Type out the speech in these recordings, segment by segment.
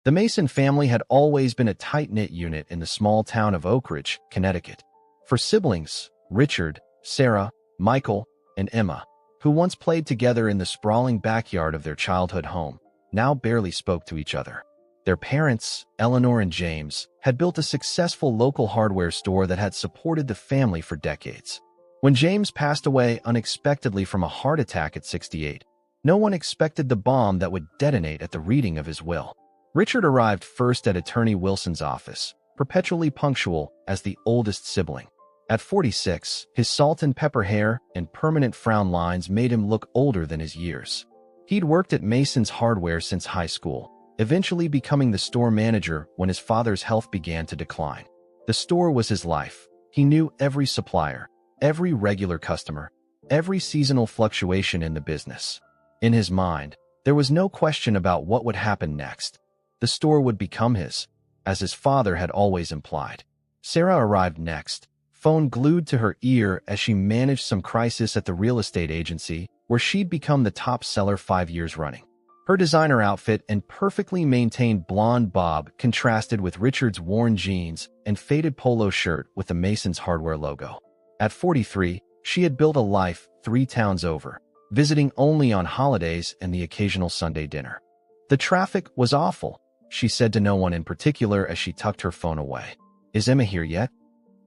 The Mason family had always been a tight-knit unit in the small town of Oak Ridge, Connecticut. For siblings, Richard, Sarah, Michael, and Emma, who once played together in the sprawling backyard of their childhood home, now barely spoke to each other. Their parents, Eleanor and James, had built a successful local hardware store that had supported the family for decades. When James passed away unexpectedly from a heart attack at 68, no one expected the bomb that would detonate at the reading of his will. Richard arrived first at Attorney Wilson's office, perpetually punctual as the oldest sibling. At 46, his salt and pepper hair and permanent frown lines made him look older than his years. He'd worked at Mason's Hardware since high school, eventually becoming the store manager when his father's health began to decline. The store was his life. He knew every supplier, every regular customer, every seasonal fluctuation in the business. In his mind, there was no question about what would happen next. The store would become his, as his father had always implied. Sarah arrived next, phone glued to her ear as she managed some crisis at the real estate agency, where she'd become the top seller 5 years running. Her designer outfit and perfectly maintained blonde bob contrasted with Richard's worn jeans and faded polo shirt with the Mason's Hardware logo. At 43, she had built a life 3 towns over, visiting only on holidays and the occasional Sunday dinner. The traffic was awful, she said to no one in particular as she tucked her phone away. Is Emma here yet?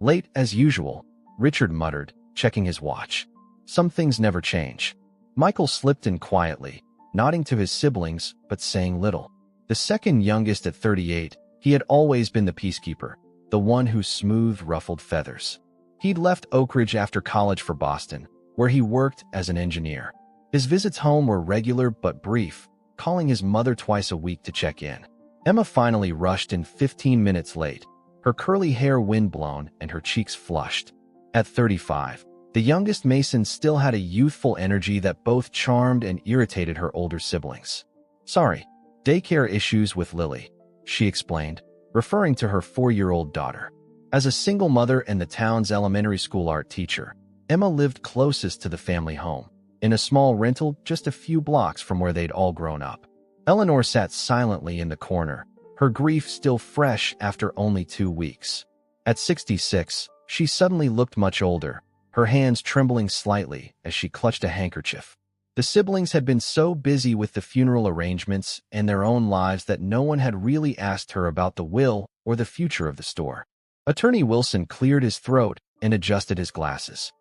Late as usual, Richard muttered, checking his watch. Some things never change. Michael slipped in quietly, nodding to his siblings but saying little. The second youngest at 38, he had always been the peacekeeper, the one who smoothed ruffled feathers. He'd left Oak Ridge after college for Boston, where he worked as an engineer. His visits home were regular but brief, calling his mother twice a week to check in. Emma finally rushed in 15 minutes late, her curly hair windblown and her cheeks flushed. At 35, the youngest Mason still had a youthful energy that both charmed and irritated her older siblings. Sorry, daycare issues with Lily, she explained, referring to her 4-year-old daughter. As a single mother and the town's elementary school art teacher, Emma lived closest to the family home, in a small rental just a few blocks from where they'd all grown up. Eleanor sat silently in the corner, her grief still fresh after only 2 weeks. At 66, she suddenly looked much older, her hands trembling slightly as she clutched a handkerchief. The siblings had been so busy with the funeral arrangements and their own lives that no one had really asked her about the will or the future of the store. Attorney Wilson cleared his throat and adjusted his glasses.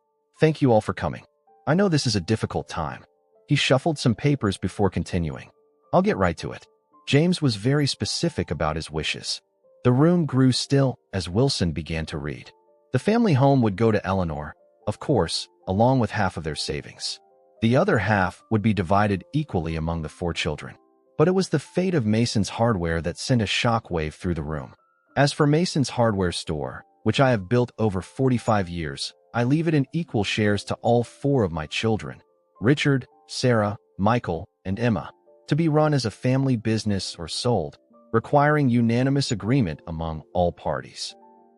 Thank you all for coming. I know this is a difficult time. He shuffled some papers before continuing. I'll get right to it. James was very specific about his wishes. The room grew still as Wilson began to read. The family home would go to Eleanor, of course, along with half of their savings. The other half would be divided equally among the 4 children. But it was the fate of Mason's Hardware that sent a shockwave through the room. As for Mason's Hardware store, which I have built over 45 years, I leave it in equal shares to all 4 of my children, Richard, Sarah, Michael, and Emma, to be run as a family business or sold, requiring unanimous agreement among all parties.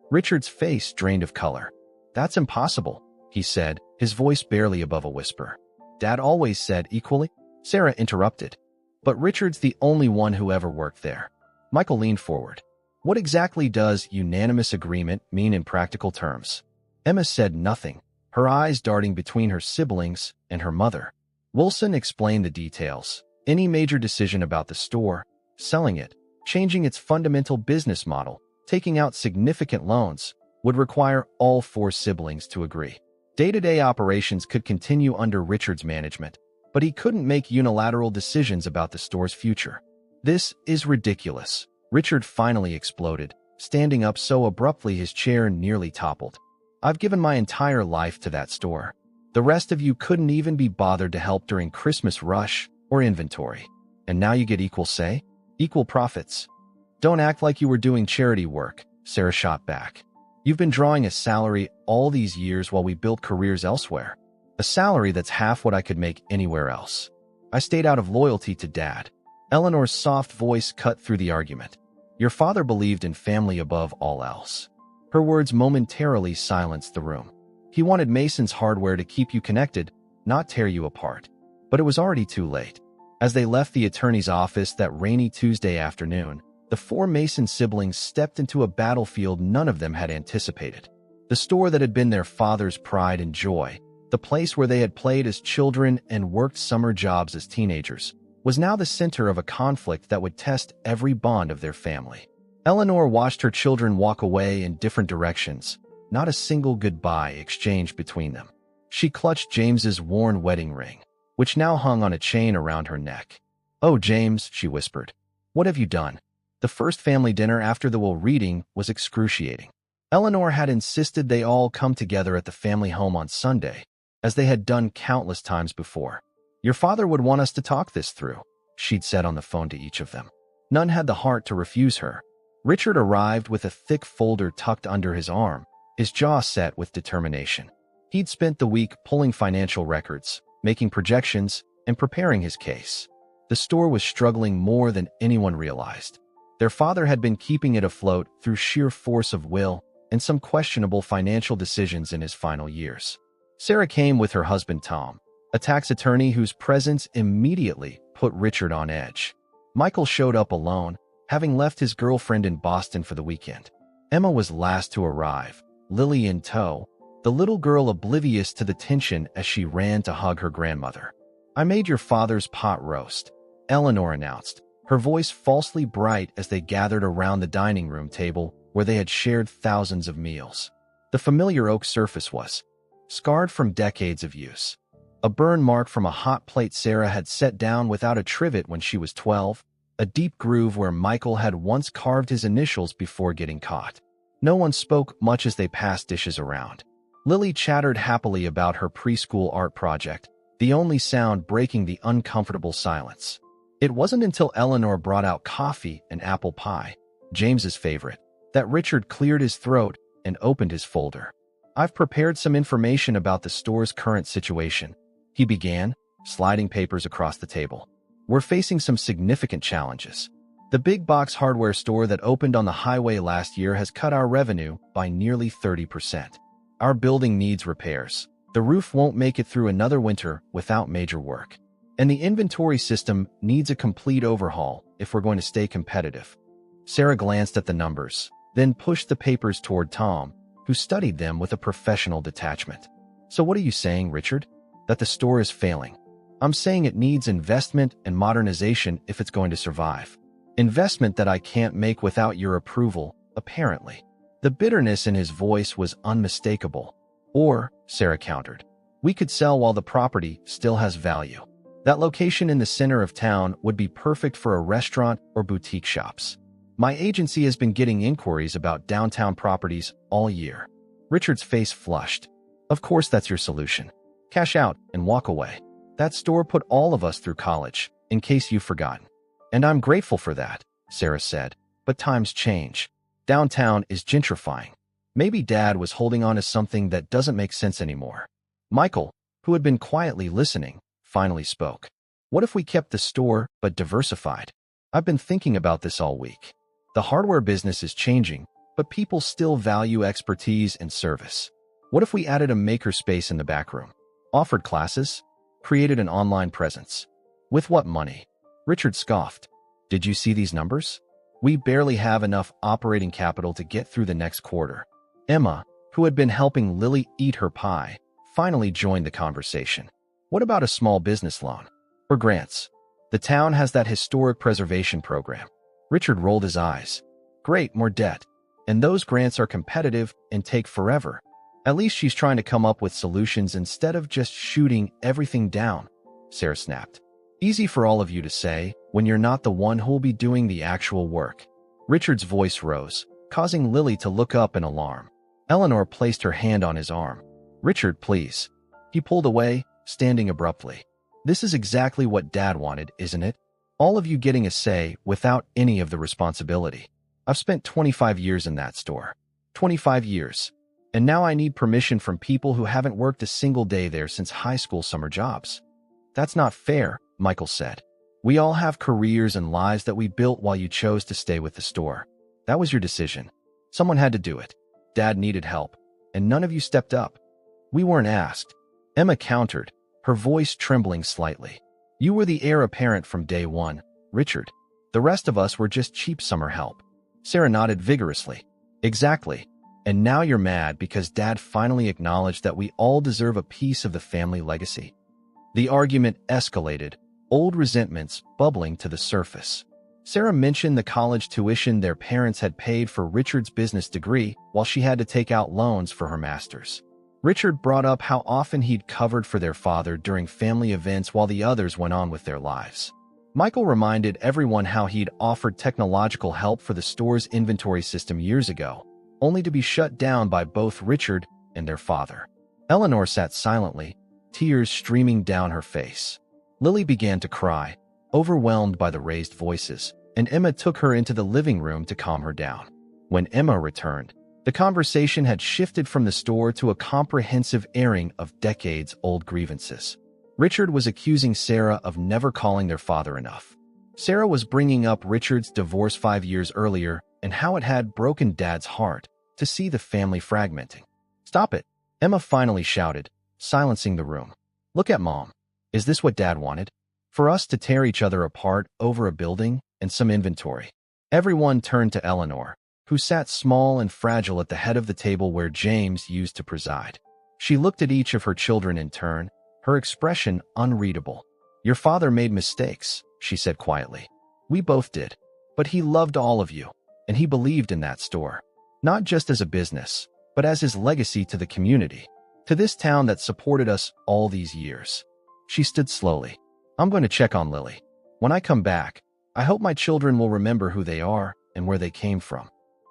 Richard's face drained of color. That's impossible, he said, his voice barely above a whisper. Dad always said equally, Sarah interrupted. But Richard's the only one who ever worked there. Michael leaned forward. What exactly does unanimous agreement mean in practical terms? Emma said nothing, her eyes darting between her siblings and her mother. Wilson explained the details. Any major decision about the store, selling it, changing its fundamental business model, taking out significant loans, would require all 4 siblings to agree. Day-to-day operations could continue under Richard's management, but he couldn't make unilateral decisions about the store's future. This is ridiculous, Richard finally exploded, standing up so abruptly his chair nearly toppled. I've given my entire life to that store. The rest of you couldn't even be bothered to help during Christmas rush or inventory. And now you get equal say? Equal profits. Don't act like you were doing charity work, Sarah shot back. You've been drawing a salary all these years while we built careers elsewhere. A salary that's half what I could make anywhere else. I stayed out of loyalty to Dad. Eleanor's soft voice cut through the argument. Your father believed in family above all else. Her words momentarily silenced the room. He wanted Mason's Hardware to keep you connected, not tear you apart. But it was already too late. As they left the attorney's office that rainy Tuesday afternoon, The four Mason siblings stepped into a battlefield none of them had anticipated. The store that had been their father's pride and joy, the place where they had played as children and worked summer jobs as teenagers, was now the center of a conflict that would test every bond of their family. Eleanor watched her children walk away in different directions, not a single goodbye exchanged between them. She clutched James's worn wedding ring, which now hung on a chain around her neck. "Oh, James," she whispered, "what have you done?" The first family dinner after the will reading was excruciating. Eleanor had insisted they all come together at the family home on Sunday, as they had done countless times before. "Your father would want us to talk this through," she'd said on the phone to each of them. None had the heart to refuse her. Richard arrived with a thick folder tucked under his arm, his jaw set with determination. He'd spent the week pulling financial records, making projections, and preparing his case. The store was struggling more than anyone realized. Their father had been keeping it afloat through sheer force of will and some questionable financial decisions in his final years. Sarah came with her husband Tom, a tax attorney whose presence immediately put Richard on edge. Michael showed up alone, having left his girlfriend in Boston for the weekend. Emma was last to arrive, Lily in tow, the little girl oblivious to the tension as she ran to hug her grandmother. "I made your father's pot roast," Eleanor announced, her voice falsely bright as they gathered around the dining room table where they had shared thousands of meals. The familiar oak surface was scarred from decades of use. A burn mark from a hot plate Sarah had set down without a trivet when she was 12, a deep groove where Michael had once carved his initials before getting caught. No one spoke much as they passed dishes around. Lily chattered happily about her preschool art project, the only sound breaking the uncomfortable silence. It wasn't until Eleanor brought out coffee and apple pie, James's favorite, that Richard cleared his throat and opened his folder. "I've prepared some information about the store's current situation," he began, sliding papers across the table. "We're facing some significant challenges. The big box hardware store that opened on the highway last year has cut our revenue by nearly 30%. Our building needs repairs. The roof won't make it through another winter without major work. And the inventory system needs a complete overhaul if we're going to stay competitive." Sarah glanced at the numbers, then pushed the papers toward Tom, who studied them with a professional detachment. "So what are you saying, Richard? That the store is failing?" "I'm saying it needs investment and modernization if it's going to survive. Investment that I can't make without your approval, apparently." The bitterness in his voice was unmistakable. "Or," Sarah countered, "we could sell while the property still has value. That location in the center of town would be perfect for a restaurant or boutique shops. My agency has been getting inquiries about downtown properties all year." Richard's face flushed. "Of course that's your solution. Cash out and walk away. That store put all of us through college, in case you've forgotten." "And I'm grateful for that," Sarah said. "But times change. Downtown is gentrifying. Maybe Dad was holding on to something that doesn't make sense anymore." Michael, who had been quietly listening, finally spoke. "What if we kept the store but diversified? I've been thinking about this all week. The hardware business is changing, but people still value expertise and service. What if we added a makerspace in the back room? Offered classes? Created an online presence? With what money?" Richard scoffed. "Did you see these numbers? We barely have enough operating capital to get through the next quarter." Emma, who had been helping Lily eat her pie, finally joined the conversation. "What about a small business loan? Or grants? The town has that historic preservation program." Richard rolled his eyes. "Great, more debt. And those grants are competitive and take forever. At least she's trying to come up with solutions instead of just shooting everything down," Sarah snapped. "Easy for all of you to say when you're not the one who'll be doing the actual work." Richard's voice rose, causing Lily to look up in alarm. Eleanor placed her hand on his arm. "Richard, please." He pulled away, standing abruptly. "This is exactly what Dad wanted, isn't it? All of you getting a say without any of the responsibility. I've spent 25 years in that store. 25 years. And now I need permission from people who haven't worked a single day there since high school summer jobs." "That's not fair," Michael said. "We all have careers and lives that we built while you chose to stay with the store. That was your decision. Someone had to do it. Dad needed help, and none of you stepped up." "We weren't asked," Emma countered, her voice trembling slightly. "You were the heir apparent from day one, Richard. The rest of us were just cheap summer help. Sarah nodded vigorously. Exactly. And now you're mad because Dad finally acknowledged that we all deserve a piece of the family legacy. The argument escalated, old resentments bubbling to the surface. Sarah mentioned the college tuition their parents had paid for Richard's business degree while she had to take out loans for her master's. Richard brought up how often he'd covered for their father during family events while the others went on with their lives. Michael reminded everyone how he'd offered technological help for the store's inventory system years ago, only to be shut down by both Richard and their father. Eleanor sat silently, tears streaming down her face. Lily began to cry, overwhelmed by the raised voices, and Emma took her into the living room to calm her down. When Emma returned, the conversation had shifted from the store to a comprehensive airing of decades-old grievances. Richard was accusing Sarah of never calling their father enough. Sarah was bringing up Richard's divorce 5 years earlier and how it had broken Dad's heart to see the family fragmenting. "Stop it," Emma finally shouted, silencing the room. "Look at Mom. Is this what Dad wanted? For us to tear each other apart over a building and some inventory?" Everyone turned to Eleanor, who sat small and fragile at the head of the table where James used to preside. She looked at each of her children in turn, her expression unreadable. "Your father made mistakes," she said quietly. "We both did. But he loved all of you, and he believed in that store. Not just as a business, but as his legacy to the community, to this town that supported us all these years." She stood slowly. "I'm going to check on Lily. When I come back, I hope my children will remember who they are and where they came from."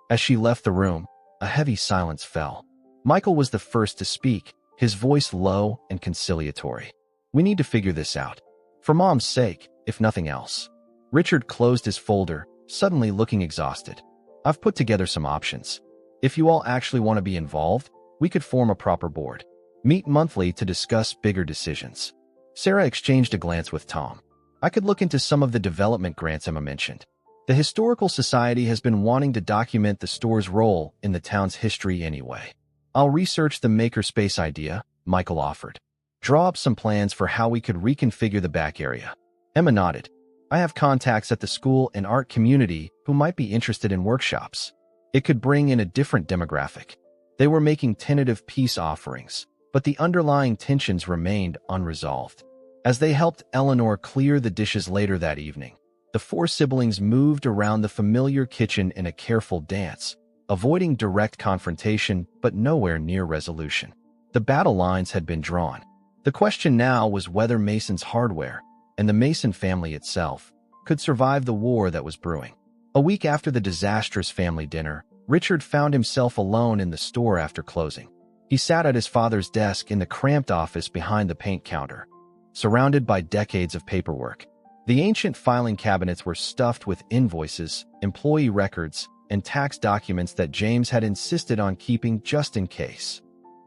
As she left the room, a heavy silence fell. Michael was the first to speak, his voice low and conciliatory. "We need to figure this out. For Mom's sake, if nothing else." Richard closed his folder, suddenly looking exhausted. "I've put together some options. If you all actually want to be involved, we could form a proper board. Meet monthly to discuss bigger decisions." Sarah exchanged a glance with Tom. "I could look into some of the development grants Emma mentioned. The Historical Society has been wanting to document the store's role in the town's history anyway. I'll research the makerspace idea," Michael offered. "Draw up some plans for how we could reconfigure the back area." Emma nodded. "I have contacts at the school and art community who might be interested in workshops. It could bring in a different demographic." They were making tentative peace offerings, but the underlying tensions remained unresolved. As they helped Eleanor clear the dishes later that evening, the four siblings moved around the familiar kitchen in a careful dance, avoiding direct confrontation but nowhere near resolution. The battle lines had been drawn. The question now was whether Mason's hardware, and the Mason family itself, could survive the war that was brewing. A week after the disastrous family dinner, Richard found himself alone in the store after closing. He sat at his father's desk in the cramped office behind the paint counter, surrounded by decades of paperwork. The ancient filing cabinets were stuffed with invoices, employee records, and tax documents that James had insisted on keeping just in case.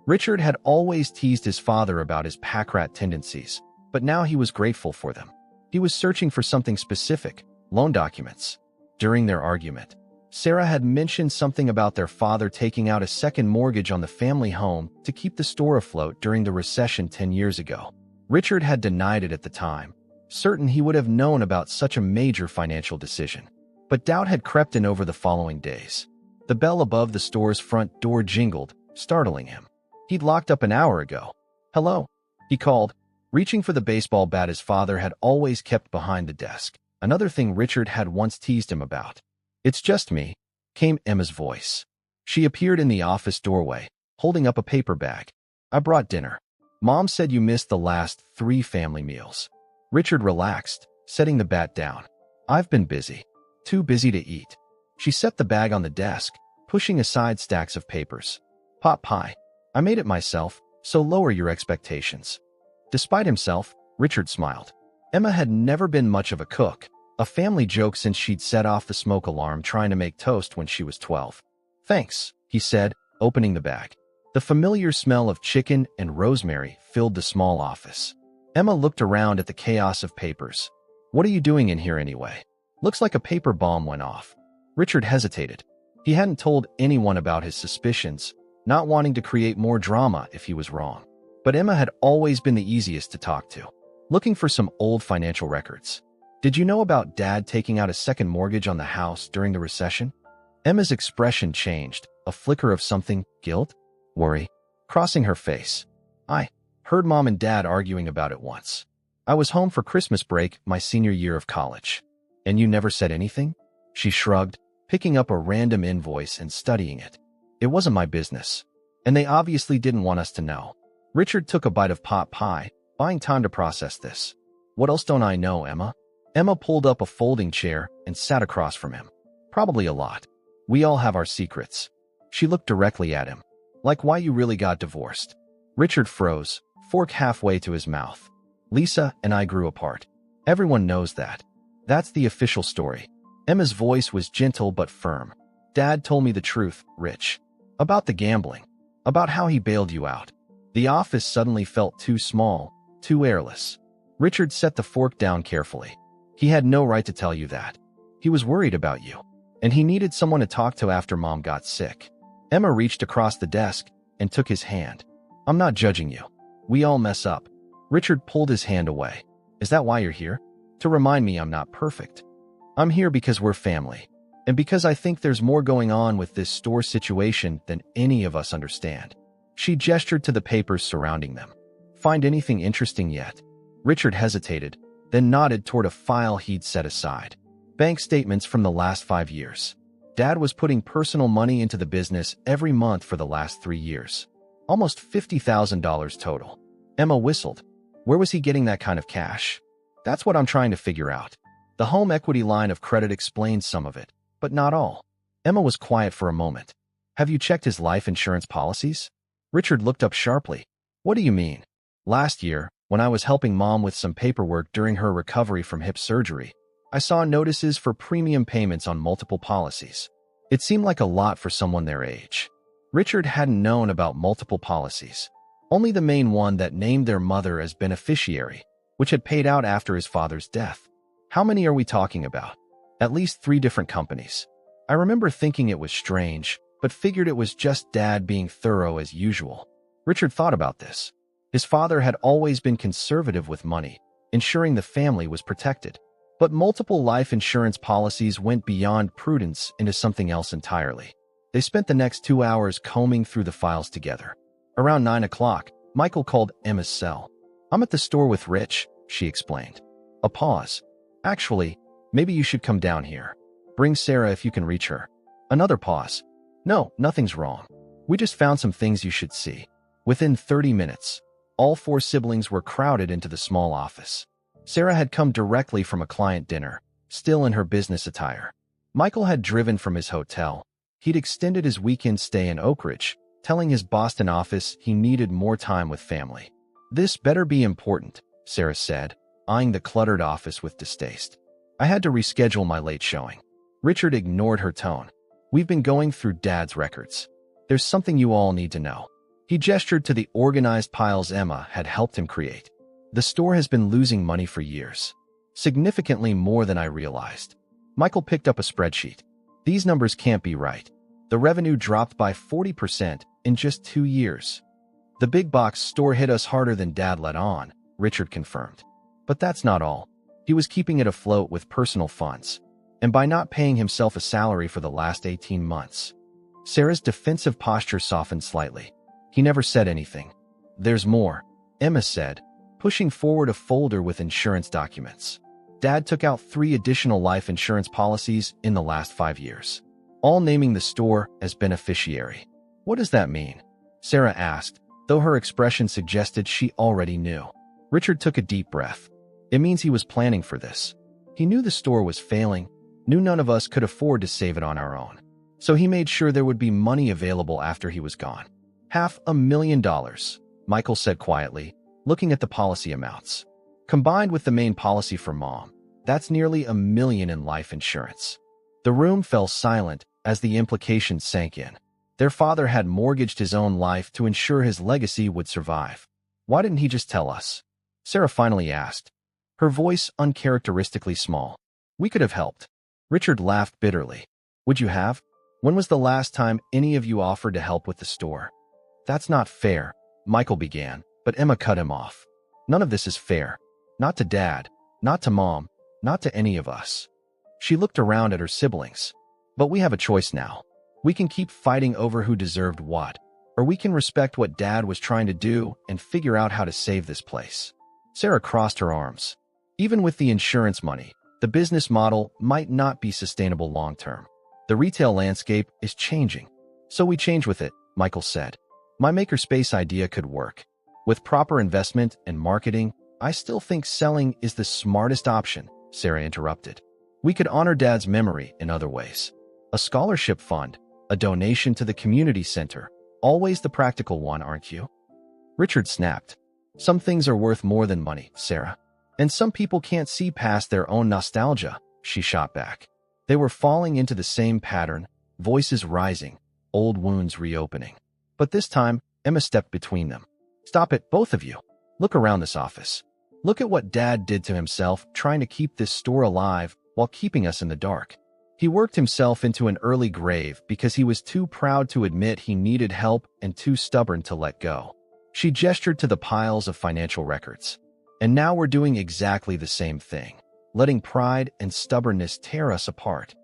Richard had always teased his father about his pack-rat tendencies, but now he was grateful for them. He was searching for something specific, loan documents. During their argument, Sarah had mentioned something about their father taking out a second mortgage on the family home to keep the store afloat during the recession 10 years ago. Richard had denied it at the time, certain he would have known about such a major financial decision. But doubt had crept in over the following days. The bell above the store's front door jingled, startling him. He'd locked up an hour ago. "Hello," he called, reaching for the baseball bat his father had always kept behind the desk, another thing Richard had once teased him about. "It's just me," came Emma's voice. She appeared in the office doorway, holding up a paper bag. "I brought dinner. Mom said you missed the last 3 family meals." Richard relaxed, setting the bat down. "I've been busy. Too busy to eat." She set the bag on the desk, pushing aside stacks of papers. "Pot pie. I made it myself, so lower your expectations." Despite himself, Richard smiled. Emma had never been much of a cook, a family joke since she'd set off the smoke alarm trying to make toast when she was 12. "Thanks," he said, opening the bag. The familiar smell of chicken and rosemary filled the small office. Emma looked around at the chaos of papers. "What are you doing in here anyway? Looks like a paper bomb went off." Richard hesitated. He hadn't told anyone about his suspicions, not wanting to create more drama if he was wrong. But Emma had always been the easiest to talk to. "Looking for some old financial records." Did you know about Dad taking out a second mortgage on the house during the recession? Emma's expression changed, a flicker of something, guilt, worry, crossing her face. I heard Mom and Dad arguing about it once. I was home for Christmas break my senior year of college. And you never said anything? She shrugged, picking up a random invoice and studying it. It wasn't my business. And they obviously didn't want us to know. Richard took a bite of pot pie, buying time to process this. What else don't I know, Emma? Emma pulled up a folding chair and sat across from him. Probably a lot. We all have our secrets. She looked directly at him. Like why you really got divorced. Richard froze, fork halfway to his mouth. Lisa and I grew apart. Everyone knows that. That's the official story. Emma's voice was gentle but firm. Dad told me the truth, Rich. About the gambling. About how he bailed you out. The office suddenly felt too small, too airless. Richard set the fork down carefully. He had no right to tell you that. He was worried about you. And he needed someone to talk to after Mom got sick. Emma reached across the desk and took his hand. I'm not judging you. We all mess up. Richard pulled his hand away. Is that why you're here? To remind me I'm not perfect. I'm here because we're family. And because I think there's more going on with this store situation than any of us understand. She gestured to the papers surrounding them. Find anything interesting yet? Richard hesitated, then nodded toward a file he'd set aside. Bank statements from the last 5 years. Dad was putting personal money into the business every month for the last 3 years. Almost $50,000 total. Emma whistled. Where was he getting that kind of cash? That's what I'm trying to figure out. The home equity line of credit explains some of it, but not all. Emma was quiet for a moment. Have you checked his life insurance policies? Richard looked up sharply. What do you mean? Last year, when I was helping Mom with some paperwork during her recovery from hip surgery, I saw notices for premium payments on multiple policies. It seemed like a lot for someone their age. Richard hadn't known about multiple policies. Only the main one that named their mother as beneficiary, which had paid out after his father's death. How many are we talking about? At least 3 different companies. I remember thinking it was strange, but figured it was just Dad being thorough as usual. Richard thought about this. His father had always been conservative with money, ensuring the family was protected. But multiple life insurance policies went beyond prudence into something else entirely. They spent the next 2 hours combing through the files together. Around 9 o'clock, Michael called Emma's cell. I'm at the store with Rich, she explained. A pause. Actually, maybe you should come down here. Bring Sarah if you can reach her. Another pause. No, nothing's wrong. We just found some things you should see. Within 30 minutes, all 4 siblings were crowded into the small office. Sarah had come directly from a client dinner, still in her business attire. Michael had driven from his hotel. He'd extended his weekend stay in Oak Ridge, telling his Boston office he needed more time with family. This better be important, Sarah said, eyeing the cluttered office with distaste. I had to reschedule my late showing. Richard ignored her tone. We've been going through Dad's records. There's something you all need to know. He gestured to the organized piles Emma had helped him create. The store has been losing money for years. Significantly more than I realized. Michael picked up a spreadsheet. These numbers can't be right. The revenue dropped by 40% in just 2 years. The big box store hit us harder than Dad let on, Richard confirmed. But that's not all. He was keeping it afloat with personal funds. And by not paying himself a salary for the last 18 months. Sarah's defensive posture softened slightly. He never said anything. There's more, Emma said, pushing forward a folder with insurance documents. Dad took out 3 additional life insurance policies in the last 5 years, all naming the store as beneficiary. What does that mean? Sarah asked, though her expression suggested she already knew. Richard took a deep breath. It means he was planning for this. He knew the store was failing, knew none of us could afford to save it on our own. So he made sure there would be money available after he was gone. $500,000, Michael said quietly, looking at the policy amounts. Combined with the main policy for Mom, that's nearly $1 million in life insurance. The room fell silent as the implications sank in. Their father had mortgaged his own life to ensure his legacy would survive. Why didn't he just tell us? Sarah finally asked, her voice uncharacteristically small. We could have helped. Richard laughed bitterly. Would you have? When was the last time any of you offered to help with the store? That's not fair, Michael began, but Emma cut him off. None of this is fair. Not to Dad, not to Mom, not to any of us. She looked around at her siblings. But we have a choice now. We can keep fighting over who deserved what, or we can respect what Dad was trying to do and figure out how to save this place. Sarah crossed her arms. Even with the insurance money, the business model might not be sustainable long-term. The retail landscape is changing. So we change with it, Michael said. My makerspace idea could work. With proper investment and marketing, I still think selling is the smartest option, Sarah interrupted. We could honor Dad's memory in other ways. A scholarship fund, a donation to the community center, always the practical one, aren't you? Richard snapped. Some things are worth more than money, Sarah. And some people can't see past their own nostalgia, she shot back. They were falling into the same pattern, voices rising, old wounds reopening. But this time, Emma stepped between them. Stop it, both of you. Look around this office. Look at what Dad did to himself trying to keep this store alive while keeping us in the dark. He worked himself into an early grave because he was too proud to admit he needed help and too stubborn to let go. She gestured to the piles of financial records. And now we're doing exactly the same thing, letting pride and stubbornness tear us apart.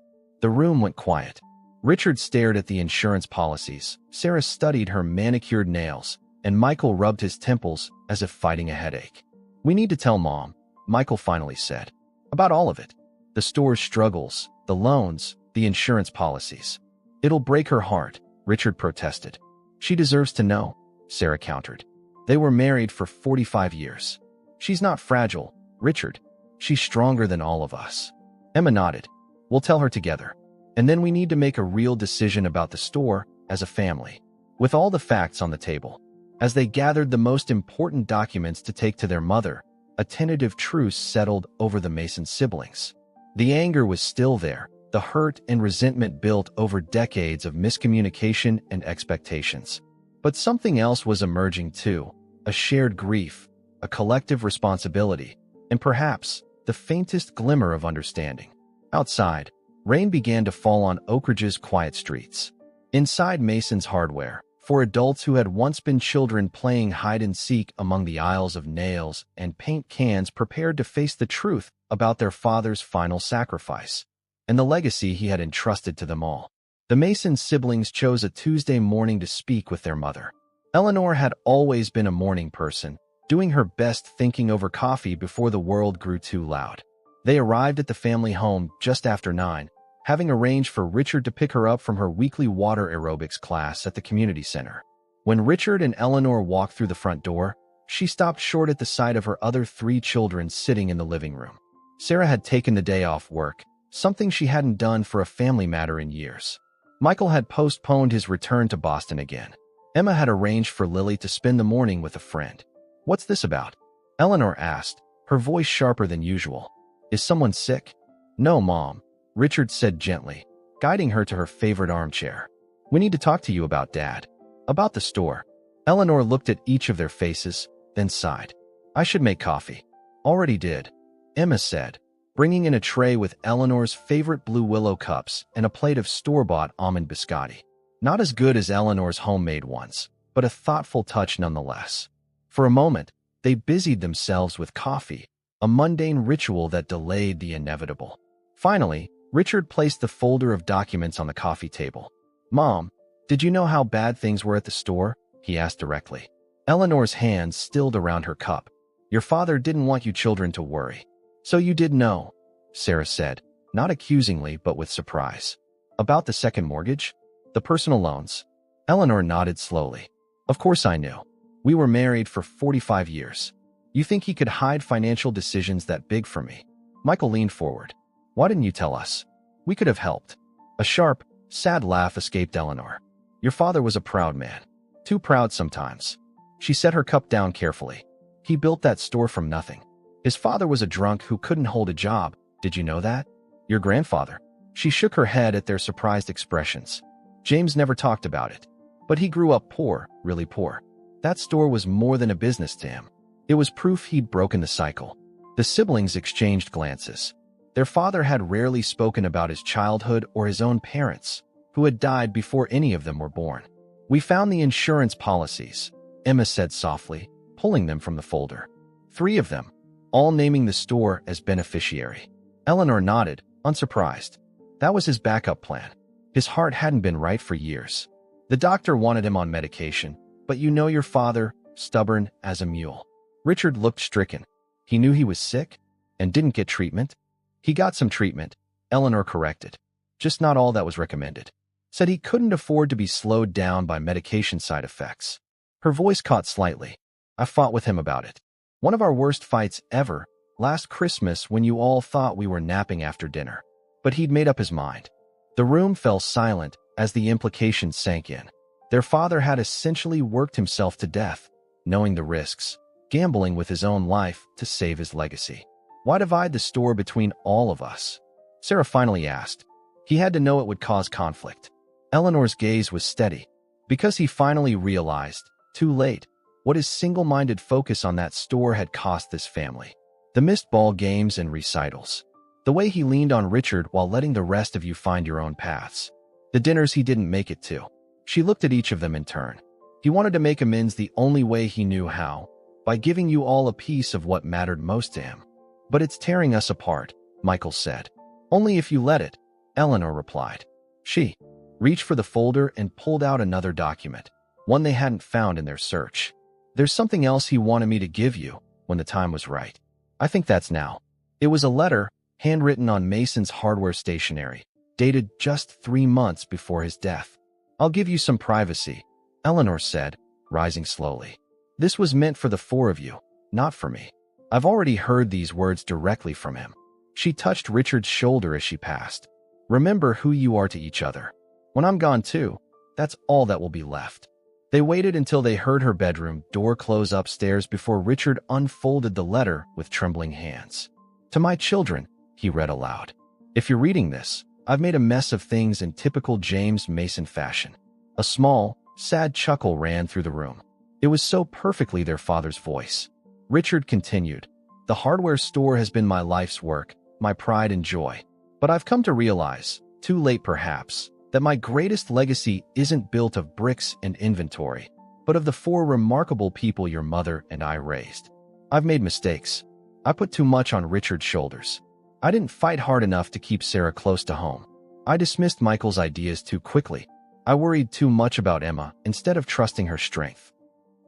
The room went quiet. Richard stared at the insurance policies, Sarah studied her manicured nails, and Michael rubbed his temples as if fighting a headache. We need to tell Mom, Michael finally said. About all of it. The store's struggles, the loans, the insurance policies. It'll break her heart, Richard protested. She deserves to know, Sarah countered. They were married for 45 years. She's not fragile, Richard. She's stronger than all of us. Emma nodded. We'll tell her together. And then we need to make a real decision about the store as a family. With all the facts on the table. As they gathered the most important documents to take to their mother, a tentative truce settled over the Mason siblings. The anger was still there, the hurt and resentment built over decades of miscommunication and expectations. But something else was emerging too, a shared grief, a collective responsibility, and perhaps the faintest glimmer of understanding. Outside, rain began to fall on Oak Ridge's quiet streets. Inside Mason's hardware, for adults who had once been children playing hide-and-seek among the aisles of nails and paint cans prepared to face the truth about their father's final sacrifice, and the legacy he had entrusted to them all. The Mason siblings chose a Tuesday morning to speak with their mother. Eleanor had always been a morning person, doing her best thinking over coffee before the world grew too loud. They arrived at the family home just after 9, having arranged for Richard to pick her up from her weekly water aerobics class at the community center. When Richard and Eleanor walked through the front door, she stopped short at the sight of her other 3 children sitting in the living room. Sarah had taken the day off work, something she hadn't done for a family matter in years. Michael had postponed his return to Boston again. Emma had arranged for Lily to spend the morning with a friend. What's this about? Eleanor asked, her voice sharper than usual. Is someone sick? No, Mom, Richard said gently, guiding her to her favorite armchair. We need to talk to you about Dad. About the store. Eleanor looked at each of their faces, then sighed. I should make coffee. Already did, Emma said, bringing in a tray with Eleanor's favorite blue willow cups and a plate of store-bought almond biscotti. Not as good as Eleanor's homemade ones, but a thoughtful touch nonetheless. For a moment, they busied themselves with coffee, a mundane ritual that delayed the inevitable. Finally, Richard placed the folder of documents on the coffee table. Mom, did you know how bad things were at the store? He asked directly. Eleanor's hands stilled around her cup. Your father didn't want you children to worry. So you did know, Sarah said, not accusingly but with surprise. About the second mortgage? The personal loans? Eleanor nodded slowly. Of course I knew. We were married for 45 years. You think he could hide financial decisions that big from me? Michael leaned forward. Why didn't you tell us? We could have helped. A sharp, sad laugh escaped Eleanor. Your father was a proud man. Too proud sometimes. She set her cup down carefully. He built that store from nothing. His father was a drunk who couldn't hold a job. Did you know that? Your grandfather? She shook her head at their surprised expressions. James never talked about it. But he grew up poor, really poor. That store was more than a business to him. It was proof he'd broken the cycle. The siblings exchanged glances. Their father had rarely spoken about his childhood or his own parents, who had died before any of them were born. We found the insurance policies, Emma said softly, pulling them from the folder. 3 of them, all naming the store as beneficiary. Eleanor nodded, unsurprised. That was his backup plan. His heart hadn't been right for years. The doctor wanted him on medication, but you know your father, stubborn as a mule. Richard looked stricken. He knew he was sick and didn't get treatment. He got some treatment, Eleanor corrected. Just not all that was recommended. Said he couldn't afford to be slowed down by medication side effects. Her voice caught slightly. I fought with him about it. One of our worst fights ever, last Christmas when you all thought we were napping after dinner. But he'd made up his mind. The room fell silent as the implications sank in. Their father had essentially worked himself to death, knowing the risks, gambling with his own life to save his legacy. Why divide the store between all of us? Sarah finally asked. He had to know it would cause conflict. Eleanor's gaze was steady, because he finally realized, too late, what his single-minded focus on that store had cost this family. The missed ball games and recitals. The way he leaned on Richard while letting the rest of you find your own paths. The dinners he didn't make it to. She looked at each of them in turn. He wanted to make amends the only way he knew how, by giving you all a piece of what mattered most to him. But it's tearing us apart, Michael said. Only if you let it, Eleanor replied. She reached for the folder and pulled out another document, one they hadn't found in their search. There's something else he wanted me to give you when the time was right. I think that's now. It was a letter, handwritten on Mason's hardware stationery, dated just 3 months before his death. I'll give you some privacy, Eleanor said, rising slowly. This was meant for the 4 of you, not for me. I've already heard these words directly from him. She touched Richard's shoulder as she passed. Remember who you are to each other. When I'm gone too, that's all that will be left. They waited until they heard her bedroom door close upstairs before Richard unfolded the letter with trembling hands. To my children, he read aloud. If you're reading this, I've made a mess of things in typical James Mason fashion. A small, sad chuckle ran through the room. It was so perfectly their father's voice. Richard continued, the hardware store has been my life's work, my pride and joy. But I've come to realize, too late perhaps, that my greatest legacy isn't built of bricks and inventory, but of the 4 remarkable people your mother and I raised. I've made mistakes. I put too much on Richard's shoulders. I didn't fight hard enough to keep Sarah close to home. I dismissed Michael's ideas too quickly. I worried too much about Emma instead of trusting her strength.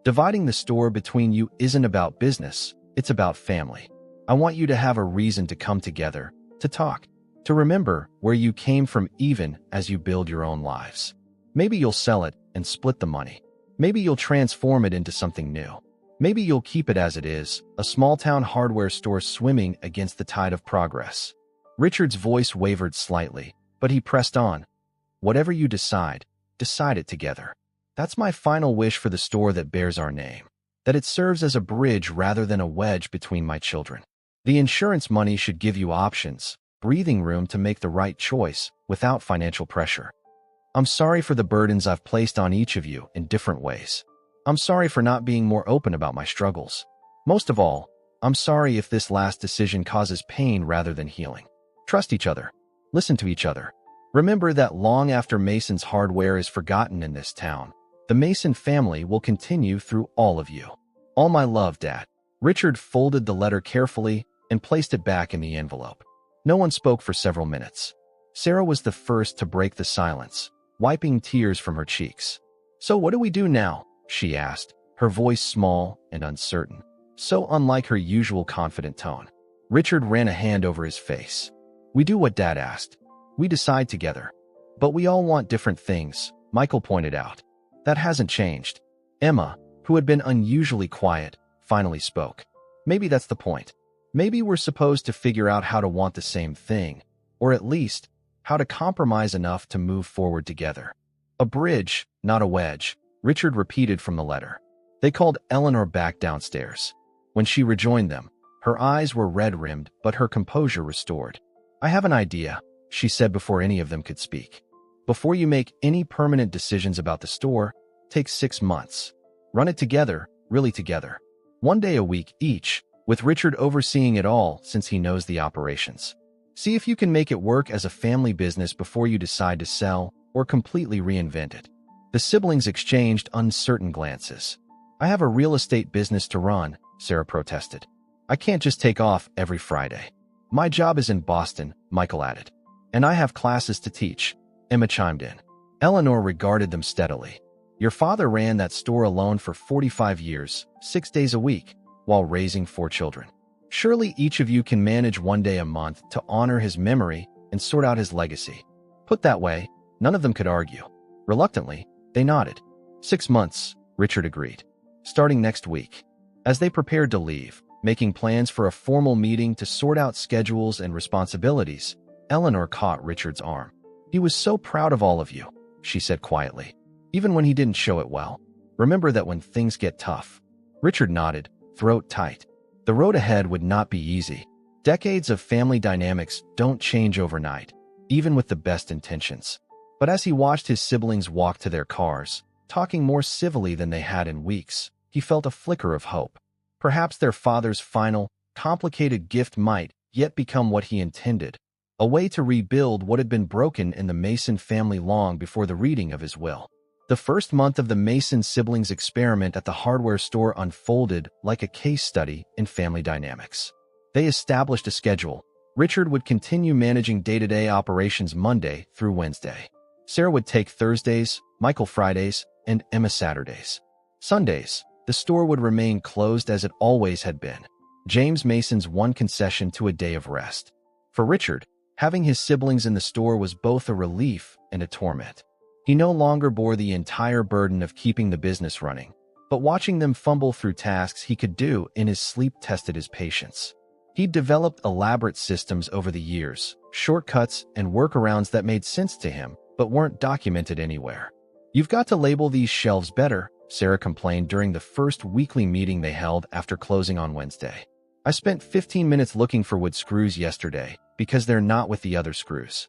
Dividing the store between you isn't about business, it's about family. I want you to have a reason to come together, to talk, to remember where you came from even as you build your own lives. Maybe you'll sell it and split the money. Maybe you'll transform it into something new. Maybe you'll keep it as it is, a small-town hardware store swimming against the tide of progress. Richard's voice wavered slightly, but he pressed on. Whatever you decide, decide it together. That's my final wish for the store that bears our name. That it serves as a bridge rather than a wedge between my children. The insurance money should give you options, breathing room to make the right choice without financial pressure. I'm sorry for the burdens I've placed on each of you in different ways. I'm sorry for not being more open about my struggles. Most of all, I'm sorry if this last decision causes pain rather than healing. Trust each other. Listen to each other. Remember that long after Mason's hardware is forgotten in this town, the Mason family will continue through all of you. All my love, Dad. Richard folded the letter carefully and placed it back in the envelope. No one spoke for several minutes. Sarah was the first to break the silence, wiping tears from her cheeks. So what do we do now? She asked, her voice small and uncertain, so unlike her usual confident tone. Richard ran a hand over his face. We do what Dad asked. We decide together. But we all want different things, Michael pointed out. That hasn't changed. Emma, who had been unusually quiet, finally spoke. Maybe that's the point. Maybe we're supposed to figure out how to want the same thing, or at least, how to compromise enough to move forward together. A bridge, not a wedge, Richard repeated from the letter. They called Eleanor back downstairs. When she rejoined them, her eyes were red-rimmed, but her composure restored. I have an idea, she said before any of them could speak. Before you make any permanent decisions about the store, take 6 months. Run it together, really together. 1 day a week each, with Richard overseeing it all since he knows the operations. See if you can make it work as a family business before you decide to sell or completely reinvent it. The siblings exchanged uncertain glances. I have a real estate business to run, Sarah protested. I can't just take off every Friday. My job is in Boston, Michael added. And I have classes to teach, Emma chimed in. Eleanor regarded them steadily. Your father ran that store alone for 45 years, 6 days a week, while raising 4 children. Surely each of you can manage one day a month to honor his memory and sort out his legacy. Put that way, none of them could argue. Reluctantly, they nodded. 6 months, Richard agreed. Starting next week. As they prepared to leave, making plans for a formal meeting to sort out schedules and responsibilities, Eleanor caught Richard's arm. He was so proud of all of you, she said quietly. Even when he didn't show it well. Remember that when things get tough. Richard nodded, throat tight. The road ahead would not be easy. Decades of family dynamics don't change overnight, even with the best intentions. But as he watched his siblings walk to their cars, talking more civilly than they had in weeks, he felt a flicker of hope. Perhaps their father's final, complicated gift might yet become what he intended, a way to rebuild what had been broken in the Mason family long before the reading of his will. The first month of the Mason siblings' experiment at the hardware store unfolded like a case study in family dynamics. They established a schedule. Richard would continue managing day-to-day operations Monday through Wednesday. Sarah would take Thursdays, Michael Fridays, and Emma Saturdays. Sundays, the store would remain closed as it always had been. James Mason's one concession to a day of rest. For Richard, having his siblings in the store was both a relief and a torment. He no longer bore the entire burden of keeping the business running, but watching them fumble through tasks he could do in his sleep tested his patience. He'd developed elaborate systems over the years, shortcuts and workarounds that made sense to him, but weren't documented anywhere. You've got to label these shelves better, Sarah complained during the first weekly meeting they held after closing on Wednesday. I spent 15 minutes looking for wood screws yesterday because they're not with the other screws.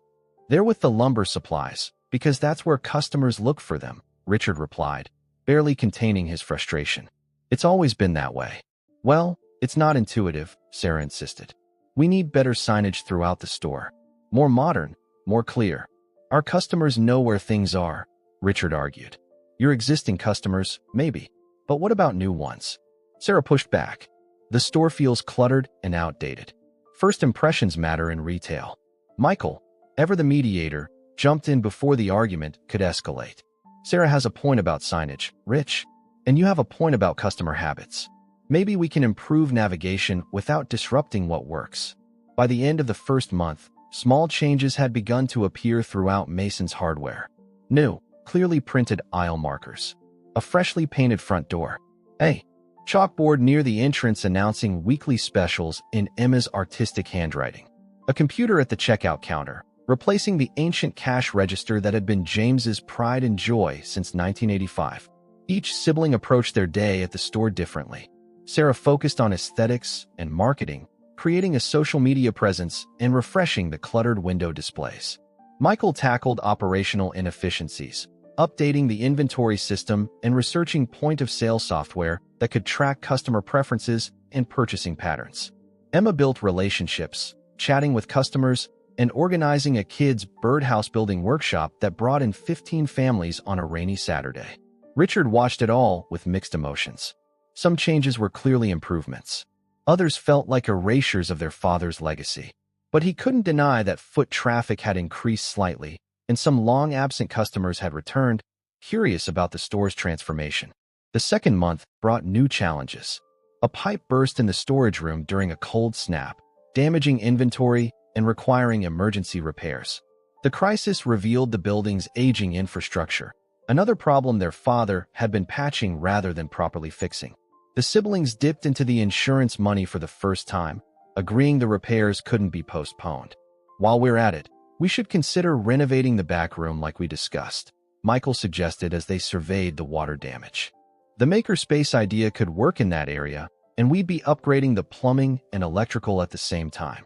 They're with the lumber supplies, because that's where customers look for them, Richard replied, barely containing his frustration. It's always been that way. Well, it's not intuitive, Sarah insisted. We need better signage throughout the store. More modern, more clear. Our customers know where things are, Richard argued. Your existing customers, maybe. But what about new ones? Sarah pushed back. The store feels cluttered and outdated. First impressions matter in retail. Michael, ever the mediator, jumped in before the argument could escalate. Sarah has a point about signage, Rich, and you have a point about customer habits. Maybe we can improve navigation without disrupting what works. By the end of the first month, small changes had begun to appear throughout Mason's hardware. New, clearly printed aisle markers. A freshly painted front door. A chalkboard near the entrance announcing weekly specials in Emma's artistic handwriting. A computer at the checkout counter, replacing the ancient cash register that had been James's pride and joy since 1985. Each sibling approached their day at the store differently. Sarah focused on aesthetics and marketing, creating a social media presence and refreshing the cluttered window displays. Michael tackled operational inefficiencies, updating the inventory system and researching point-of-sale software that could track customer preferences and purchasing patterns. Emma built relationships, chatting with customers, and organizing a kids' birdhouse building workshop that brought in 15 families on a rainy Saturday. Richard watched it all with mixed emotions. Some changes were clearly improvements. Others felt like erasures of their father's legacy. But he couldn't deny that foot traffic had increased slightly, and some long-absent customers had returned, curious about the store's transformation. The second month brought new challenges. A pipe burst in the storage room during a cold snap, damaging inventory and requiring emergency repairs. The crisis revealed the building's aging infrastructure, another problem their father had been patching rather than properly fixing. The siblings dipped into the insurance money for the first time, agreeing the repairs couldn't be postponed. While we're at it, we should consider renovating the back room like we discussed, Michael suggested as they surveyed the water damage. The makerspace idea could work in that area, and we'd be upgrading the plumbing and electrical at the same time.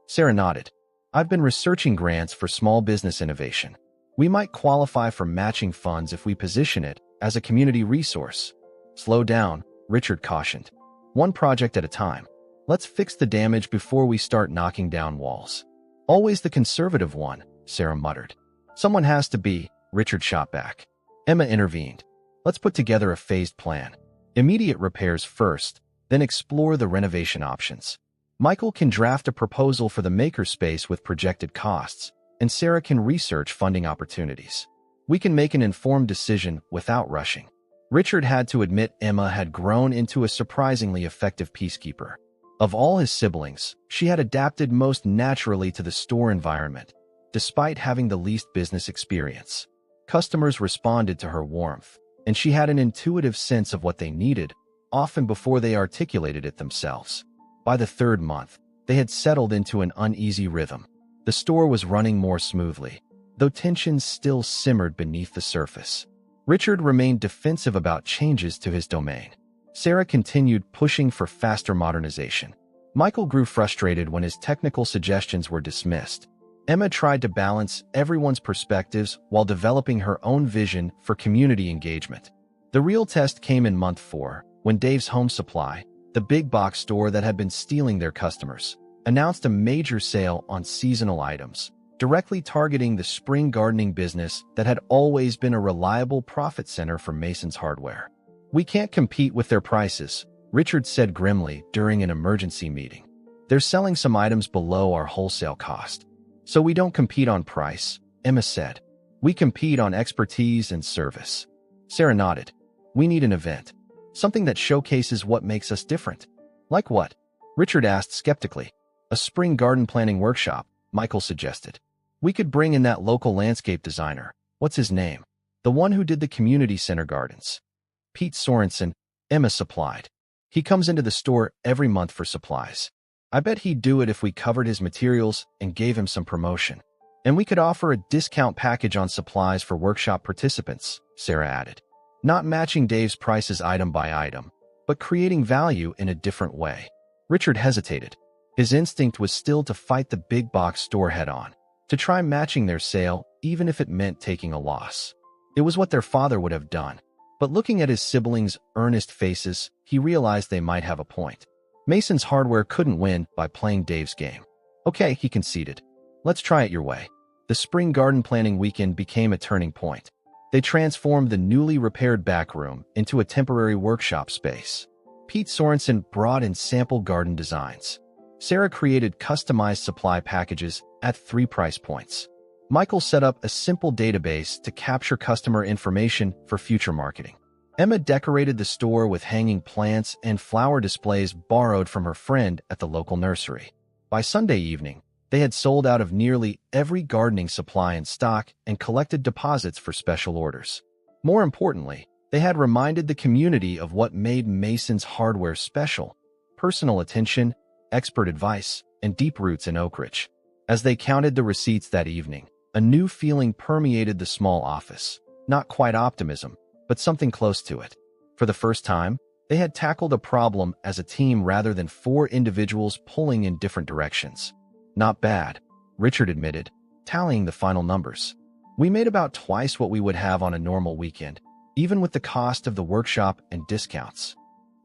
Sarah nodded. I've been researching grants for small business innovation. We might qualify for matching funds if we position it as a community resource. Slow down, Richard cautioned. One project at a time. Let's fix the damage before we start knocking down walls. Always the conservative one, Sarah muttered. Someone has to be, Richard shot back. Emma intervened. Let's put together a phased plan. Immediate repairs first, then explore the renovation options. Michael can draft a proposal for the makerspace with projected costs, and Sarah can research funding opportunities. We can make an informed decision without rushing. Richard had to admit Emma had grown into a surprisingly effective peacekeeper. Of all his siblings, she had adapted most naturally to the store environment, despite having the least business experience. Customers responded to her warmth, and she had an intuitive sense of what they needed, often before they articulated it themselves. By the third month, they had settled into an uneasy rhythm. The store was running more smoothly, though tensions still simmered beneath the surface. Richard remained defensive about changes to his domain. Sarah continued pushing for faster modernization. Michael grew frustrated when his technical suggestions were dismissed. Emma tried to balance everyone's perspectives while developing her own vision for community engagement. The real test came in month 4, when Dave's Home Supply, the big box store that had been stealing their customers, announced a major sale on seasonal items, directly targeting the spring gardening business that had always been a reliable profit center for Mason's Hardware. "We can't compete with their prices," Richard said grimly during an emergency meeting. "They're selling some items below our wholesale cost." "So we don't compete on price," Emma said. "We compete on expertise and service." Sarah nodded. "We need an event. Something that showcases what makes us different." "Like what?" Richard asked skeptically. "A spring garden planning workshop," Michael suggested. "We could bring in that local landscape designer. What's his name? The one who did the community center gardens." "Pete Sorensen," Emma supplied. "He comes into the store every month for supplies. I bet he'd do it if we covered his materials and gave him some promotion. And we could offer a discount package on supplies for workshop participants," Sarah added. "Not matching Dave's prices item by item, but creating value in a different way." Richard hesitated. His instinct was still to fight the big box store head-on, to try matching their sale even if it meant taking a loss. It was what their father would have done. But looking at his siblings' earnest faces, he realized they might have a point. Mason's Hardware couldn't win by playing Dave's game. "Okay," he conceded. "Let's try it your way." The spring garden planning weekend became a turning point. They transformed the newly repaired back room into a temporary workshop space. Pete Sorensen brought in sample garden designs. Sarah created customized supply packages at 3 price points. Michael set up a simple database to capture customer information for future marketing. Emma decorated the store with hanging plants and flower displays borrowed from her friend at the local nursery. By Sunday evening, they had sold out of nearly every gardening supply in stock and collected deposits for special orders. More importantly, they had reminded the community of what made Mason's Hardware special: personal attention, expert advice, and deep roots in Oak Ridge. As they counted the receipts that evening, a new feeling permeated the small office. Not quite optimism, but something close to it. For the first time, they had tackled a problem as a team rather than 4 individuals pulling in different directions. "Not bad," Richard admitted, tallying the final numbers. "We made about twice what we would have on a normal weekend, even with the cost of the workshop and discounts.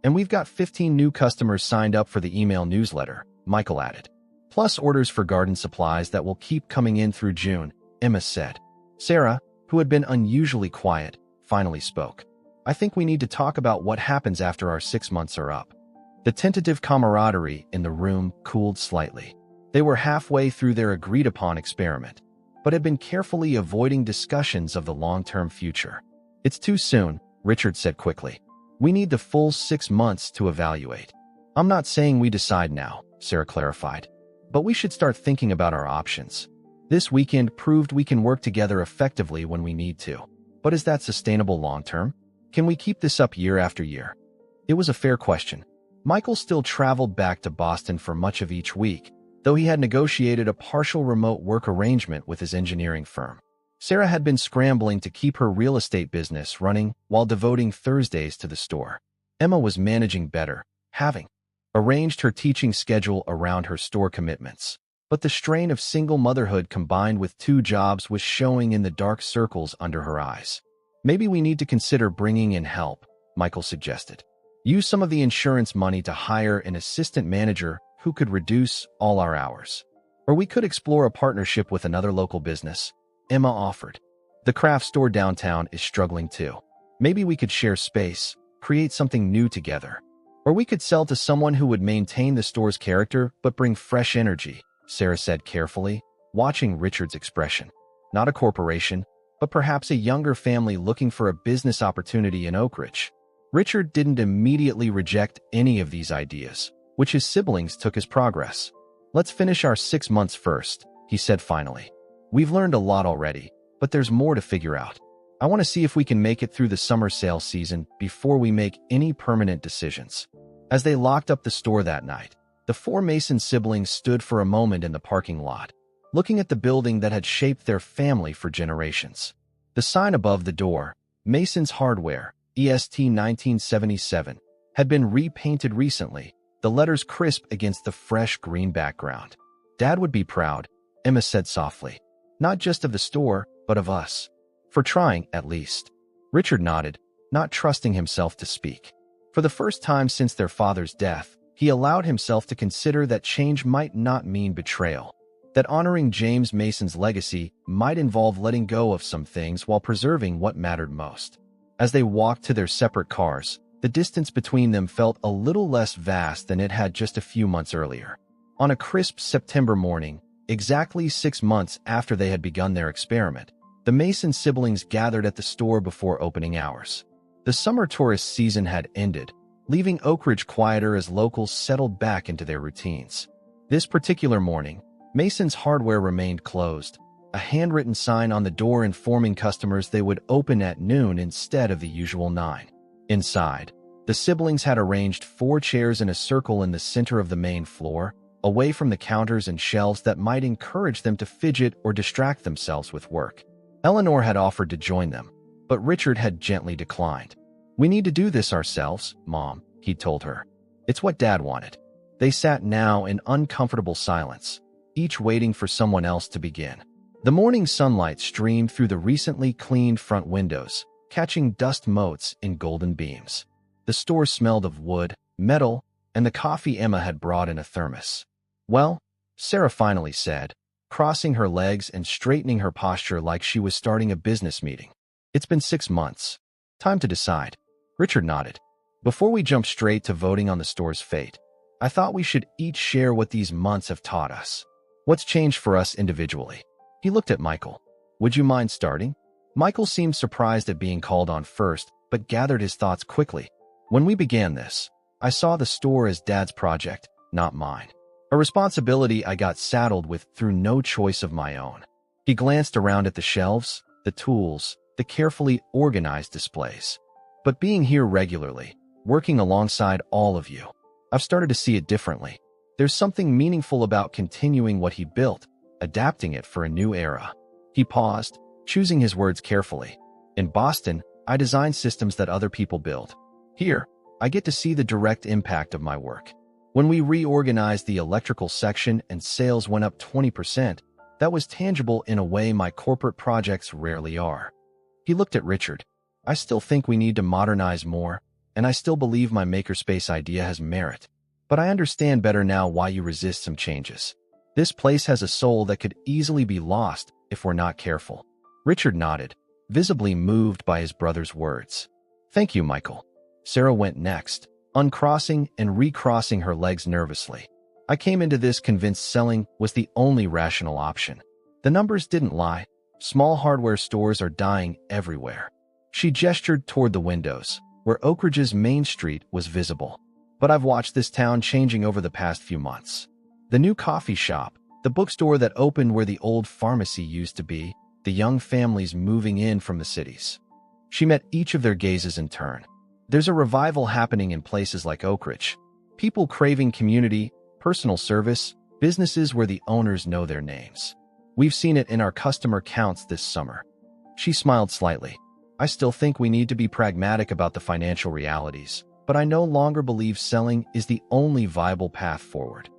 And we've got 15 new customers signed up for the email newsletter," Michael added. "Plus orders for garden supplies that will keep coming in through June," Emma said. Sarah, who had been unusually quiet, finally spoke. "I think we need to talk about what happens after our 6 months are up." The tentative camaraderie in the room cooled slightly. They were halfway through their agreed-upon experiment, but had been carefully avoiding discussions of the long-term future. "It's too soon," Richard said quickly. "We need the full 6 months to evaluate." "I'm not saying we decide now," Sarah clarified, "but we should start thinking about our options. This weekend proved we can work together effectively when we need to. But is that sustainable long-term? Can we keep this up year after year?" It was a fair question. Michael still traveled back to Boston for much of each week, though he had negotiated a partial remote work arrangement with his engineering firm. Sarah had been scrambling to keep her real estate business running while devoting Thursdays to the store. Emma was managing better, having arranged her teaching schedule around her store commitments. But the strain of single motherhood combined with 2 jobs was showing in the dark circles under her eyes. "Maybe we need to consider bringing in help," Michael suggested. "Use some of the insurance money to hire an assistant manager who could reduce all our hours. Or we could explore a partnership with another local business," Emma offered. "The craft store downtown is struggling too. Maybe we could share space, create something new together. Or we could sell to someone who would maintain the store's character but bring fresh energy, Sarah said carefully, watching Richard's expression. Not a corporation, but perhaps a younger family looking for a business opportunity in Oak Ridge. Richard didn't immediately reject any of these ideas, which his siblings took as progress. Let's finish our 6 months first, he said finally. We've learned a lot already, but there's more to figure out. I want to see if we can make it through the summer sale season before we make any permanent decisions. As they locked up the store that night, the 4 Mason siblings stood for a moment in the parking lot, looking at the building that had shaped their family for generations. The sign above the door, Mason's Hardware, EST 1977, had been repainted recently, the letters crisp against the fresh green background. Dad would be proud, Emma said softly. Not just of the store, but of us. For trying, at least. Richard nodded, not trusting himself to speak. For the first time since their father's death, he allowed himself to consider that change might not mean betrayal, that honoring James Mason's legacy might involve letting go of some things while preserving what mattered most. As they walked to their separate cars, the distance between them felt a little less vast than it had just a few months earlier. On a crisp September morning, exactly 6 months after they had begun their experiment, the Mason siblings gathered at the store before opening hours. The summer tourist season had ended, leaving Oak Ridge quieter as locals settled back into their routines. This particular morning, Mason's Hardware remained closed, a handwritten sign on the door informing customers they would open at noon instead of the usual 9. Inside, the siblings had arranged 4 chairs in a circle in the center of the main floor, away from the counters and shelves that might encourage them to fidget or distract themselves with work. Eleanor had offered to join them, but Richard had gently declined. We need to do this ourselves, Mom, he told her. It's what Dad wanted. They sat now in uncomfortable silence, each waiting for someone else to begin. The morning sunlight streamed through the recently cleaned front windows, catching dust motes in golden beams. The store smelled of wood, metal, and the coffee Emma had brought in a thermos. Well, Sarah finally said, crossing her legs and straightening her posture like she was starting a business meeting. It's been 6 months. Time to decide. Richard nodded. Before we jump straight to voting on the store's fate, I thought we should each share what these months have taught us. What's changed for us individually? He looked at Michael. Would you mind starting? Michael seemed surprised at being called on first, but gathered his thoughts quickly. When we began this, I saw the store as Dad's project, not mine. A responsibility I got saddled with through no choice of my own. He glanced around at the shelves, the tools, the carefully organized displays. But being here regularly, working alongside all of you, I've started to see it differently. There's something meaningful about continuing what he built, adapting it for a new era. He paused, choosing his words carefully. In Boston, I design systems that other people build. Here, I get to see the direct impact of my work. When we reorganized the electrical section and sales went up 20%, that was tangible in a way my corporate projects rarely are. He looked at Richard. I still think we need to modernize more, and I still believe my makerspace idea has merit. But I understand better now why you resist some changes. This place has a soul that could easily be lost if we're not careful. Richard nodded, visibly moved by his brother's words. Thank you, Michael. Sarah went next, uncrossing and recrossing her legs nervously. I came into this convinced selling was the only rational option. The numbers didn't lie. Small hardware stores are dying everywhere. She gestured toward the windows, where Oak Ridge's Main Street was visible. But I've watched this town changing over the past few months. The new coffee shop, the bookstore that opened where the old pharmacy used to be, the young families moving in from the cities. She met each of their gazes in turn. There's a revival happening in places like Oak Ridge. People craving community, personal service, businesses where the owners know their names. We've seen it in our customer counts this summer. She smiled slightly. I still think we need to be pragmatic about the financial realities, but I no longer believe selling is the only viable path forward.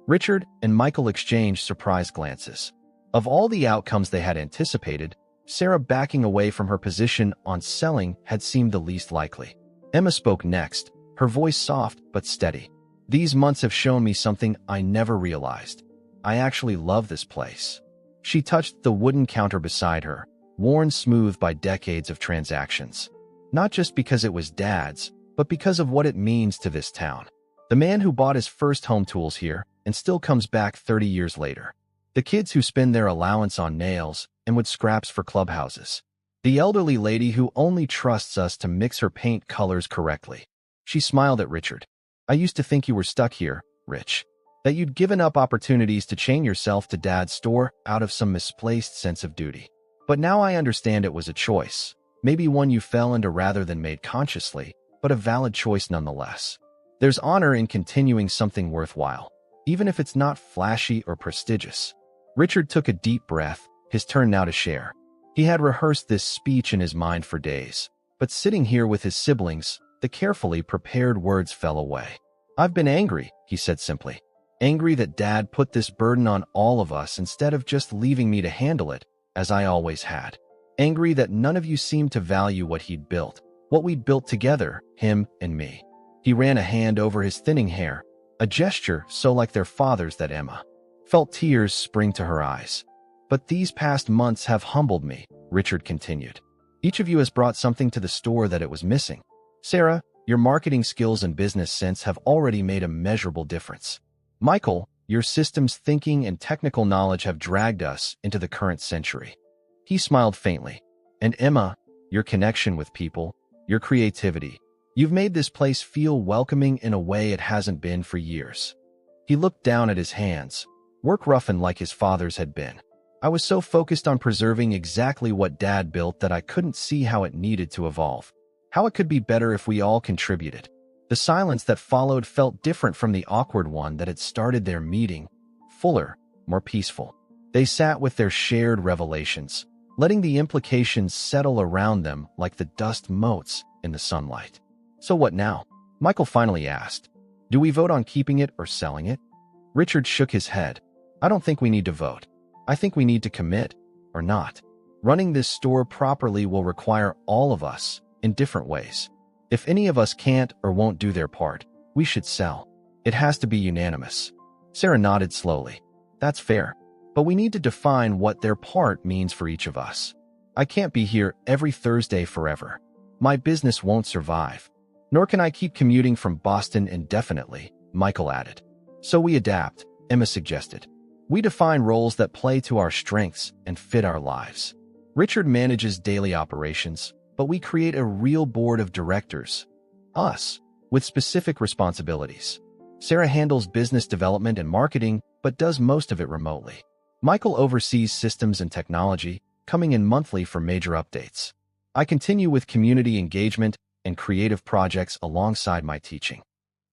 Richard and Michael exchanged surprised glances. Of all the outcomes they had anticipated, Sarah backing away from her position on selling had seemed the least likely. Emma spoke next, her voice soft but steady. These months have shown me something I never realized. I actually love this place. She touched the wooden counter beside her, worn smooth by decades of transactions. Not just because it was Dad's, but because of what it means to this town. The man who bought his first home tools here and still comes back 30 years later. The kids who spend their allowance on nails and wood scraps for clubhouses. The elderly lady who only trusts us to mix her paint colors correctly. She smiled at Richard. I used to think you were stuck here, Rich. That you'd given up opportunities to chain yourself to Dad's store out of some misplaced sense of duty. But now I understand it was a choice. Maybe one you fell into rather than made consciously, but a valid choice nonetheless. There's honor in continuing something worthwhile, even if it's not flashy or prestigious. Richard took a deep breath, his turn now to share. He had rehearsed this speech in his mind for days, but sitting here with his siblings, the carefully prepared words fell away. I've been angry, he said simply. Angry that Dad put this burden on all of us instead of just leaving me to handle it, as I always had. Angry that none of you seemed to value what he'd built, what we'd built together, him and me. He ran a hand over his thinning hair, a gesture so like their father's that Emma felt tears spring to her eyes. But these past months have humbled me, Richard continued. Each of you has brought something to the store that it was missing. Sarah, your marketing skills and business sense have already made a measurable difference. Michael, your systems thinking and technical knowledge have dragged us into the current century. He smiled faintly. And Emma, your connection with people, your creativity. You've made this place feel welcoming in a way it hasn't been for years. He looked down at his hands, work roughened like his father's had been. I was so focused on preserving exactly what Dad built that I couldn't see how it needed to evolve, how it could be better if we all contributed. The silence that followed felt different from the awkward one that had started their meeting, fuller, more peaceful. They sat with their shared revelations, letting the implications settle around them like the dust motes in the sunlight. So what now? Michael finally asked. Do we vote on keeping it or selling it? Richard shook his head. I don't think we need to vote. I think we need to commit, or not. Running this store properly will require all of us, in different ways. If any of us can't or won't do their part, we should sell. It has to be unanimous. Sarah nodded slowly. That's fair. But we need to define what their part means for each of us. I can't be here every Thursday forever. My business won't survive. Nor can I keep commuting from Boston indefinitely, Michael added. So we adapt, Emma suggested. We define roles that play to our strengths and fit our lives. Richard manages daily operations, but we create a real board of directors, us, with specific responsibilities. Sarah handles business development and marketing, but does most of it remotely. Michael oversees systems and technology, coming in monthly for major updates. I continue with community engagement and creative projects alongside my teaching.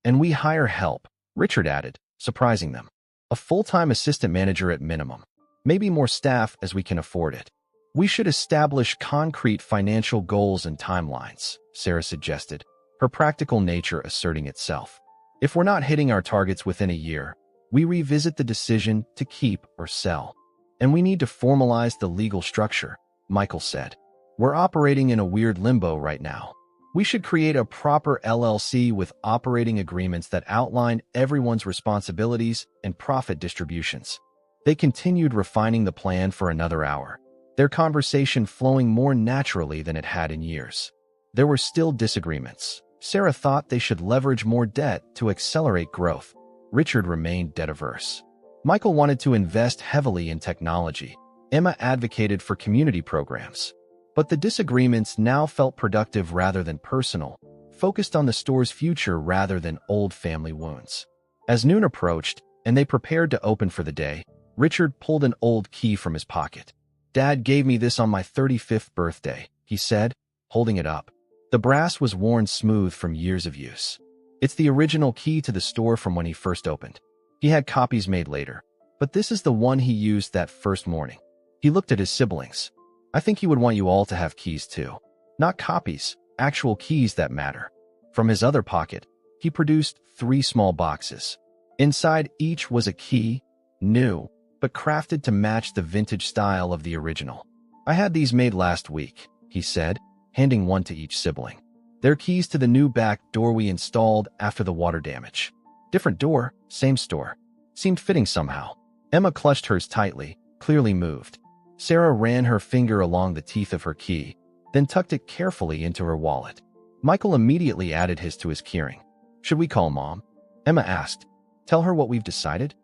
And we hire help, Richard added, surprising them. A full-time assistant manager at minimum. Maybe more staff as we can afford it. We should establish concrete financial goals and timelines, Sarah suggested, her practical nature asserting itself. If we're not hitting our targets within a year, we revisit the decision to keep or sell. And we need to formalize the legal structure, Michael said. We're operating in a weird limbo right now. We should create a proper LLC with operating agreements that outline everyone's responsibilities and profit distributions. They continued refining the plan for another hour, their conversation flowing more naturally than it had in years. There were still disagreements. Sarah thought they should leverage more debt to accelerate growth. Richard remained debt-averse. Michael wanted to invest heavily in technology. Emma advocated for community programs. But the disagreements now felt productive rather than personal, focused on the store's future rather than old family wounds. As noon approached, and they prepared to open for the day, Richard pulled an old key from his pocket. Dad gave me this on my 35th birthday, he said, holding it up. The brass was worn smooth from years of use. It's the original key to the store from when he first opened. He had copies made later, but this is the one he used that first morning. He looked at his siblings. I think he would want you all to have keys too. Not copies, actual keys that matter. From his other pocket, he produced 3 small boxes. Inside each was a key, new, but crafted to match the vintage style of the original. I had these made last week, he said, handing one to each sibling. They're keys to the new back door we installed after the water damage. Different door, same store. Seemed fitting somehow. Emma clutched hers tightly, clearly moved. Sarah ran her finger along the teeth of her key, then tucked it carefully into her wallet. Michael immediately added his to his keyring. Should we call Mom? Emma asked. Tell her what we've decided?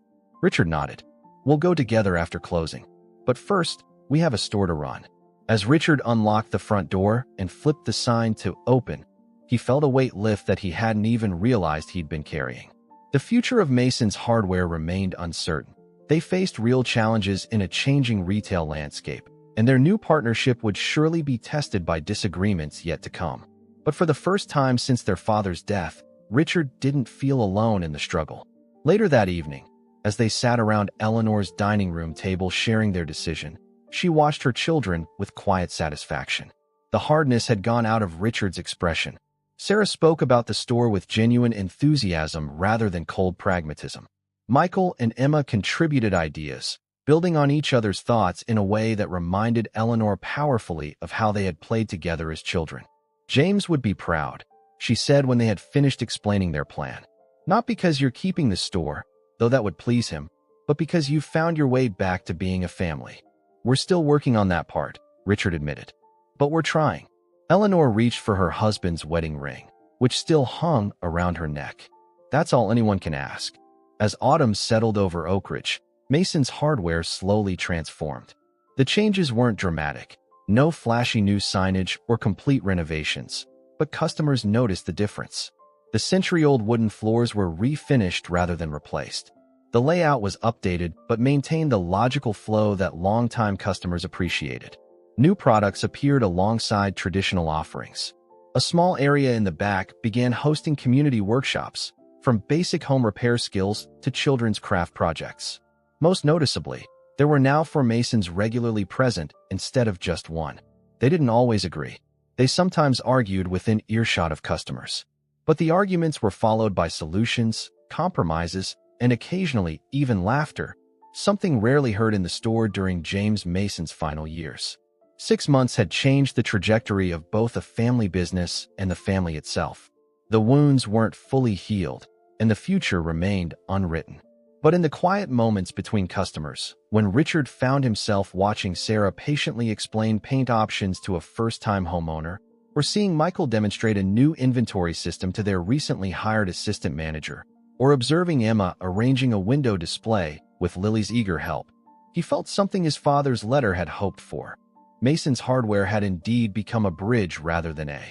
Richard nodded. We'll go together after closing. But first, we have a store to run. As Richard unlocked the front door and flipped the sign to open, he felt a weight lift that he hadn't even realized he'd been carrying. The future of Mason's hardware remained uncertain. They faced real challenges in a changing retail landscape, and their new partnership would surely be tested by disagreements yet to come. But for the first time since their father's death, Richard didn't feel alone in the struggle. Later that evening, as they sat around Eleanor's dining room table sharing their decision, she watched her children with quiet satisfaction. The hardness had gone out of Richard's expression. Sarah spoke about the store with genuine enthusiasm rather than cold pragmatism. Michael and Emma contributed ideas, building on each other's thoughts in a way that reminded Eleanor powerfully of how they had played together as children. James would be proud, she said when they had finished explaining their plan. Not because you're keeping the store, though that would please him, but because you've found your way back to being a family. We're still working on that part, Richard admitted. But we're trying. Eleanor reached for her husband's wedding ring, which still hung around her neck. That's all anyone can ask. As autumn settled over Oak Ridge, Mason's hardware slowly transformed. The changes weren't dramatic, no flashy new signage or complete renovations, but customers noticed the difference. The century-old wooden floors were refinished rather than replaced. The layout was updated but maintained the logical flow that longtime customers appreciated. New products appeared alongside traditional offerings. A small area in the back began hosting community workshops, from basic home repair skills to children's craft projects. Most noticeably, there were now 4 Masons regularly present instead of just one. They didn't always agree. They sometimes argued within earshot of customers. But the arguments were followed by solutions, compromises, and occasionally even laughter, something rarely heard in the store during James Mason's final years. 6 months had changed the trajectory of both a family business and the family itself. The wounds weren't fully healed, and the future remained unwritten. But in the quiet moments between customers, when Richard found himself watching Sarah patiently explain paint options to a first-time homeowner, or seeing Michael demonstrate a new inventory system to their recently hired assistant manager, or observing Emma arranging a window display with Lily's eager help, he felt something his father's letter had hoped for. Mason's hardware had indeed become a bridge rather than a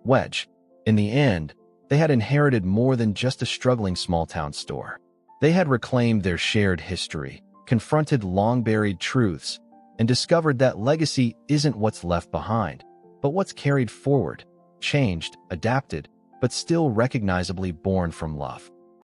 wedge. In the end, they had inherited more than just a struggling small-town store. They had reclaimed their shared history, confronted long-buried truths, and discovered that legacy isn't what's left behind, but what's carried forward, changed, adapted, but still recognizably born from love.